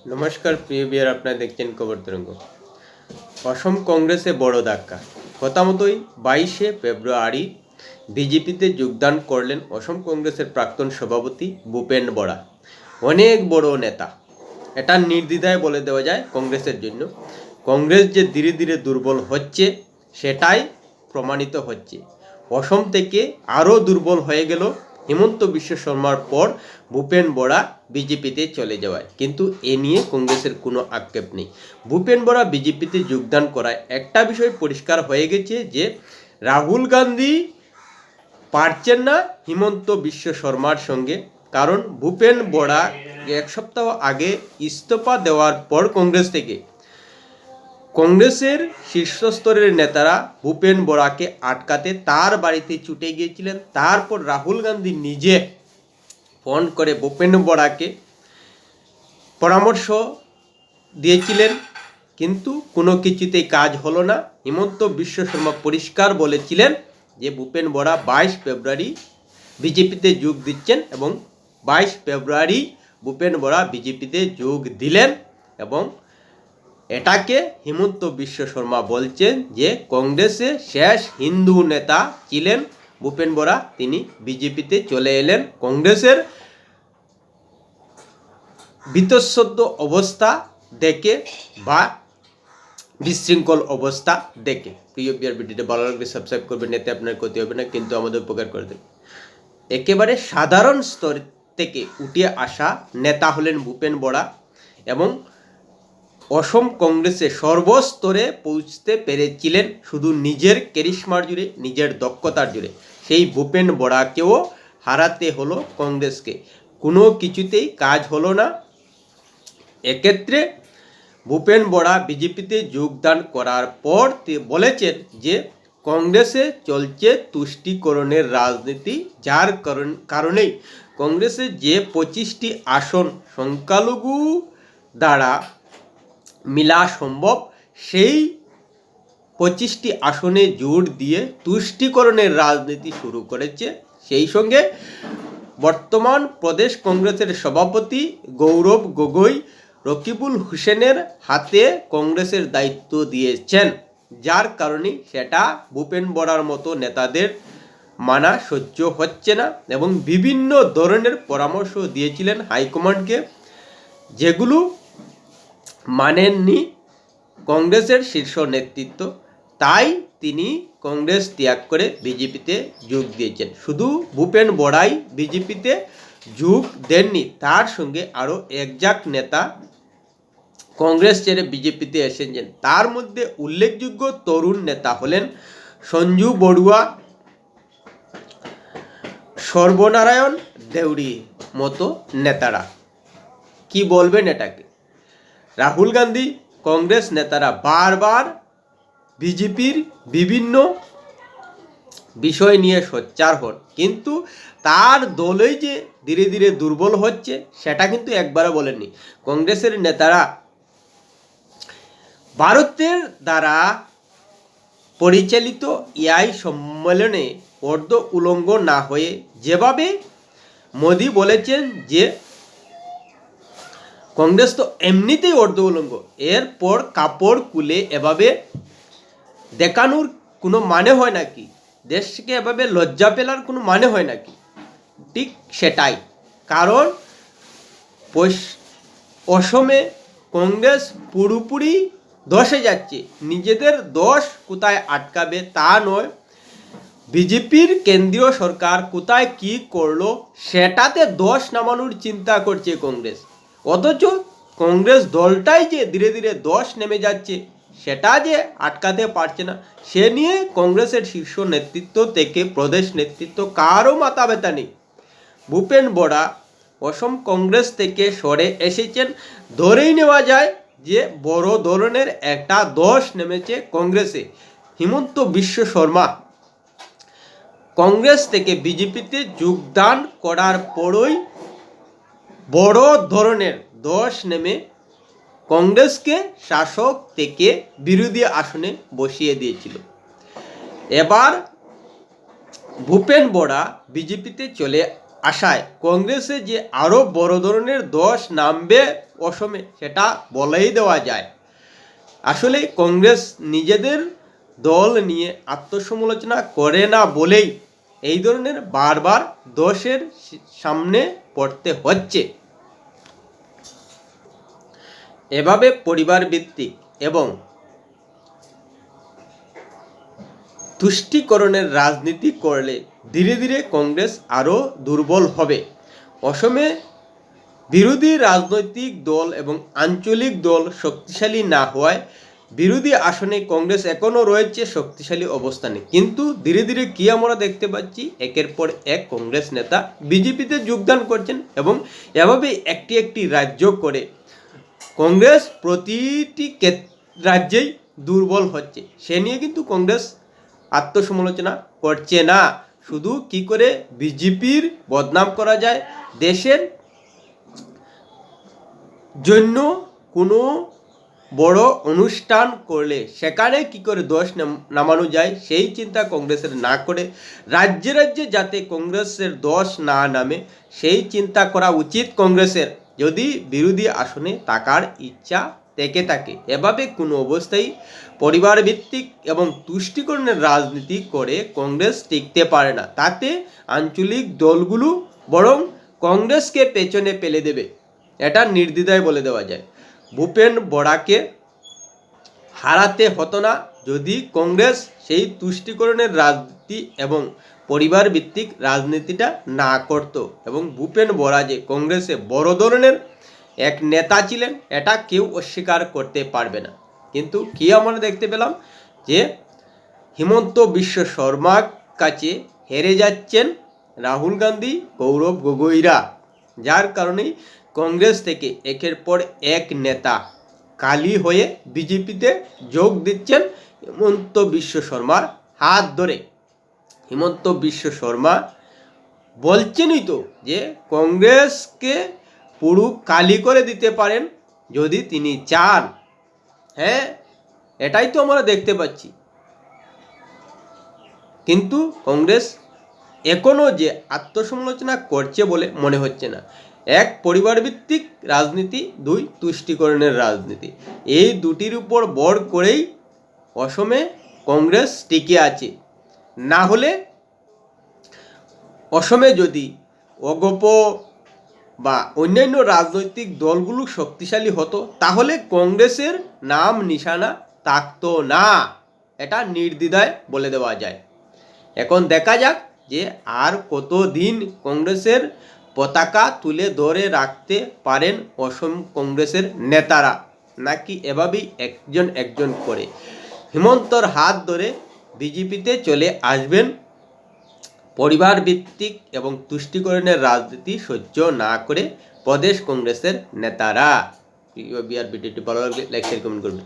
নমস্কার প্রিয় বিয়ার, আপনারা দেখছেন খবর তরঙ্গ। অসম কংগ্রেসে বড় ধাক্কা। কথা মতোই 22শে ফেব্রুয়ারি বিজেপিতে যোগদান করলেন অসম কংগ্রেসের প্রাক্তন সভাপতি ভূপেন বরা। অনেক বড় নেতা, এটা নির্দ্বিধায় বলে দেওয়া যায় কংগ্রেসের জন্য। কংগ্রেস যে ধীরে ধীরে দুর্বল হচ্ছে সেটাই প্রমাণিত হচ্ছে। অসম থেকে আরও দুর্বল হয়ে গেল হিমন্ত বিশ্ব শর্মার পর ভূপেন বরা বিজেপিতে চলে যাওয়ায়। কিন্তু এ নিয়ে কংগ্রেসের কোনো আক্ষেপ নেই। ভূপেন বরা বিজেপিতে যোগদান করায় একটা বিষয় পরিষ্কার হয়ে গেছে যে রাহুল গান্ধী পারছেন না হিমন্ত বিশ্ব শর্মার সঙ্গে। কারণ ভূপেন বরা এক সপ্তাহ আগে ইস্তফা দেওয়ার পর কংগ্রেসের শীর্ষস্তরের নেতারা ভূপেন বরাকে আটকাতে তার বাড়িতে ছুটে গিয়েছিলেন। তারপর রাহুল গান্ধী নিজে ফোন করে ভূপেন বরাকে পরামর্শ দিয়েছিলেন, কিন্তু কোনো কিছুতেই কাজ হলো না। হিমন্ত বিশ্ব শর্মা পরিষ্কার বলেছিলেন যে ভূপেন বরা 22 ফেব্রুয়ারি বিজেপিতে যোগ দিচ্ছেন, এবং 22 ফেব্রুয়ারি ভূপেন বরা বিজেপিতে যোগ দিলেন। এবং এটাকে হিমন্ত বিশ্ব শর্মা বলছেন যে কংগ্রেসে শেষ হিন্দু নেতা ছিলেন ভূপেন বরা, তিনি বিজেপিতে চলে এলেন কংগ্রেসের বীতশ্রদ্ধ অবস্থা দেখে বা বিশৃঙ্খল অবস্থা দেখে। প্রিয় বিয়ার, ভিডিওটা ভালো লাগলে সাবস্ক্রাইব করবেন, এতে আপনার ক্ষতি হবে না, কিন্তু আমাদের উপকার করে দেবে। একেবারে সাধারণ স্তর থেকে উঠে আসা নেতা হলেন ভূপেন বরা, এবং অসম কংগ্রেসে সর্বস্তরে পৌঁছতে পেরেছিলেন শুধু নিজের ক্যারিশমার জুড়ে, নিজের দক্ষতার জুড়ে। সেই ভূপেন বরাকেও হারাতে হলো কংগ্রেসকে, কোনো কিছুতেই কাজ হলো না। এক্ষেত্রে ভূপেন বরা বিজেপিতে যোগদান করার পর বলেছেন যে কংগ্রেসে চলছে তুষ্টিকরণের রাজনীতি, যার কারণেই কংগ্রেসে যে 25টি আসন সংখ্যালঘু দ্বারা মিলা সম্ভব, সেই 25টি আসনে জোর দিয়ে তুষ্টিকরণের রাজনীতি শুরু করেছে। সেই সঙ্গে বর্তমান প্রদেশ কংগ্রেসের সভাপতি গৌরব গগৈ রকিবুল হোসেনের হাতে কংগ্রেসের দায়িত্ব দিয়েছেন, যার কারণে সেটা ভূপেন বরার মতো নেতাদের মানা সহ্য হচ্ছে না, এবং বিভিন্ন ধরনের পরামর্শ দিয়েছিলেন হাইকমান্ডকে, যেগুলো মানেননি কংগ্রেসের শীর্ষ নেতৃত্ব। তাই তিনি কংগ্রেস ত্যাগ করে বিজেপিতে যোগ দিয়েছেন। শুধু ভূপেন বরাই বিজেপিতে যোগ দেননি, তার সঙ্গে আরও একজাক নেতা কংগ্রেস ছেড়ে বিজেপিতে এসেছেন। তার মধ্যে উল্লেখযোগ্য তরুণ নেতা হলেন সঞ্জু বড়ুয়া, সর্বনারায়ণ দেউড়ি মতো নেতারা। কি বলবেন এটাকে? রাহুল গান্ধী, কংগ্রেস নেতারা বারবার বিজেপির বিভিন্ন বিষয় নিয়ে সোচ্চার হন, কিন্তু তার দলই যে ধীরে ধীরে দুর্বল হচ্ছে সেটা কিন্তু একবারও বলেননি। কংগ্রেসের নেতারা ভারতের দ্বারা পরিচালিত AI সম্মেলনে অর্ধ উলঙ্গ না হয়ে, যেভাবে মোদি বলেছেন যে কংগ্রেস তো এমনিতেই অর্ধ উলঙ্গ, এরপর কাপড় খুলে এভাবে দেখানোর কোনো মানে হয় নাকি? দেশকে এভাবে লজ্জা পেলার কোনো মানে হয় নাকি? ঠিক সেটাই। কারণ অসমে কংগ্রেস পুরোপুরি ধসে যাচ্ছে। নিজেদের দোষ কোথায় আটকাবে তা নয়, বিজেপির কেন্দ্রীয় সরকার কোথায় কি করলো সেটাতে দোষ নামানোর চিন্তা করছে কংগ্রেস। অথচ কংগ্রেস দলটাই যে ধীরে ধীরে দোষ নেমে যাচ্ছে সেটা যে আটকাতে পারছে না, সে নিয়ে কংগ্রেসের শীর্ষ নেতৃত্ব থেকে প্রদেশ নেতৃত্ব কারও মাথা ব্যথা নেই। ভূপেন বরা অসম কংগ্রেস থেকে সরে এসেছেন, ধরেই নেওয়া যায় যে বড় ধরনের একটা দোষ নেমেছে কংগ্রেসে। হিমন্ত বিশ্ব শর্মা কংগ্রেস থেকে বিজেপিতে যোগদান করার পরই বড় ধরনের দোষ নেমে কংগ্রেসকে শাসক থেকে বিরোধী আসনে বসিয়ে দিয়েছিল। এবার ভূপেন বরা বিজেপিতে চলে আশায় কংগ্রেসে যে আরও বড় ধরনের দোষ নামবে অসমে সেটা বলেই দেওয়া যায়। আসলে কংগ্রেস নিজেদের দল নিয়ে আত্মসমালোচনা করে না বলেই এই ধরনের বারবার দোষের সামনে পড়তে হচ্ছে। এভাবে পরিবার ভিত্তিক এবং তুষ্টিকরণের রাজনীতি করলে ধীরে ধীরে কংগ্রেস আরও দুর্বল হবে। অসমে বিরোধী রাজনৈতিক দল এবং আঞ্চলিক দল শক্তিশালী না হওয়ায় বিরোধী আসনে কংগ্রেস এখনও রয়েছে শক্তিশালী অবস্থানে, কিন্তু ধীরে ধীরে কি আমরা দেখতে পাচ্ছি একের পর এক কংগ্রেস নেতা বিজেপিতে যোগদান করছেন এবং এভাবে একটি একটি রাজ্য করে কংগ্রেস প্রতিটি রাজ্যেই দুর্বল হচ্ছে। সে নিয়ে কিন্তু কংগ্রেস আত্মসমালোচনা করছে না, শুধু কি করে বিজেপির বদনাম করা যায়, দেশের জন্য কোনো বড় অনুষ্ঠান করলে সেখানে কি করে দোষ নামানো যায় সেই চিন্তা কংগ্রেসের না করে রাজ্যে রাজ্যে যাতে কংগ্রেসের দোষ না নামে সেই চিন্তা করা উচিত কংগ্রেসের, যদি বিরোধী আসনে থাকার ইচ্ছা থেকে থাকে। এভাবে কোনো অবস্থায় পরিবার ভিত্তিক এবং তুষ্টিকরণের রাজনীতি করে কংগ্রেস টিকতে পারে না, তাতে আঞ্চলিক দলগুলো বরং কংগ্রেসকে পেছনে ফেলে দেবে, এটা নির্দ্বিধায় বলে দেওয়া যায়। ভূপেন বরাকে হারাতে হতো না যদি কংগ্রেস সেই তুষ্টিকরণের রাজনীতি এবং পরিবার ভিত্তিক রাজনীতিটা না করত, এবং ভূপেন বরা যে কংগ্রেসে বড় ধরনের এক নেতা ছিলেন এটা কেউ অস্বীকার করতে পারবে না। কিন্তু কি আমরা দেখতে পেলাম যে হিমন্ত বিশ্ব শর্মার কাছে হেরে যাচ্ছেন রাহুল গান্ধী, গৌরব গগৈরা, যার কারণেই কংগ্রেস থেকে একের পর এক নেতা কালি হয়ে বিজেপিতে যোগ দিচ্ছেন হিমন্ত বিশ্ব শর্মার হাত ধরে। হিমন্ত বিশ্ব শর্মা বলছেনই তো যে কংগ্রেসকে পুরো কালি করে দিতে পারেন যদি তিনি চান। হ্যাঁ, এটাই তো আমরা দেখতে পাচ্ছি, কিন্তু কংগ্রেস এখনও যে আত্মসমালোচনা করছে বলে মনে হচ্ছে না। এক, পরিবারভিত্তিক রাজনীতি, দুই, তুষ্টিকরণের রাজনীতি, এই দুটির উপর ভর করেই অসমে কংগ্রেস টিকে আছে। না হলে অসমে যদি অগপ বা অন্যান্য রাজনৈতিক দলগুলো শক্তিশালী হতো তাহলে কংগ্রেসের নাম নিশানা থাকতো না, এটা নির্দ্বিধায় বলে দেওয়া যায়। এখন দেখা যাক যে আর কতদিন কংগ্রেসের পতাকা তুলে ধরে রাখতে পারেন অসম কংগ্রেসের নেতারা, নাকি এভাবেই একজন একজন করে হিমন্তর হাত ধরে বিজেপিতে চলে আসবেন পরিবার ভিত্তিক এবং তুষ্টিকরণের রাজনীতি সহ্য না করে প্রদেশ কংগ্রেসের নেতারা। বিআর ভিডিওটি ভালো লাগলে লাইক শেয়ার কমেন্ট করবেন।